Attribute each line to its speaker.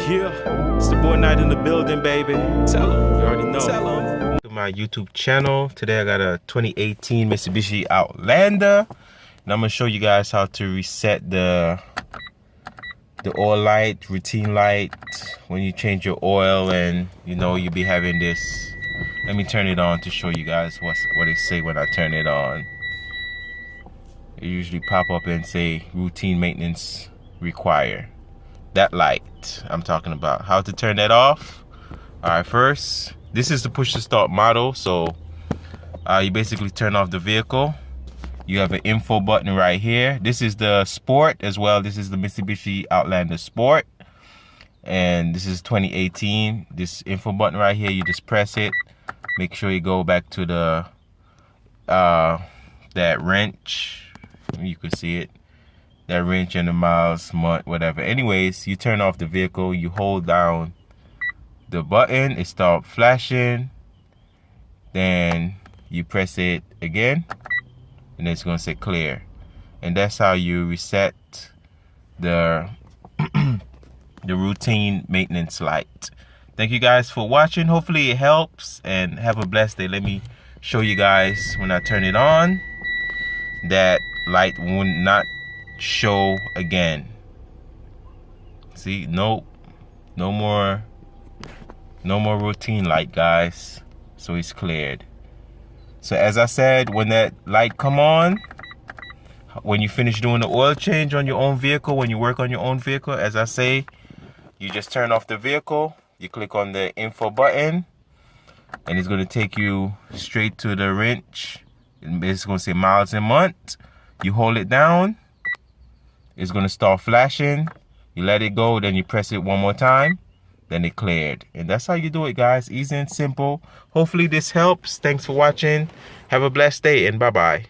Speaker 1: Yeah, it's the boy Night in the building, baby. Tell him. You already know. Tell him. To my YouTube channel. Today I got a 2018 Mitsubishi Outlander. And I'm going to show you guys how to reset the oil light, routine light, when you change your oil and you know you'll be having this. Let me turn it on to show you guys what they say when I turn it on. It usually pop up and say routine maintenance require. That light I'm talking about. How to turn that off. Alright, first, this is the push to start model. So you basically turn off the vehicle. You have an info button right here. This is the Sport as well. This is the Mitsubishi Outlander Sport. And this is 2018. This info button right here, you just press it. Make sure you go back to the that wrench. You can see it. That wrench and the miles, month, whatever. Anyways, you turn off the vehicle. You hold down the button. It starts flashing. Then you press it again. And it's going to say clear. And that's how you reset the the routine maintenance light. Thank you guys for watching. Hopefully it helps and have a blessed day. Let me show you guys when I turn it on. That light will not show again. See, nope, no more routine light, guys. So it's cleared. So as I said, when that light come on, when you finish doing the oil change on your own vehicle, when you work on your own vehicle, as I say, you just turn off the vehicle, you click on the info button, and it's going to take you straight to the wrench. It's going to say miles and month. You hold it down, it's going to start flashing. You let it go, then you press it one more time, then it cleared. And that's how you do it, guys. Easy and simple. Hopefully this helps. Thanks for watching. Have a blessed day and bye-bye.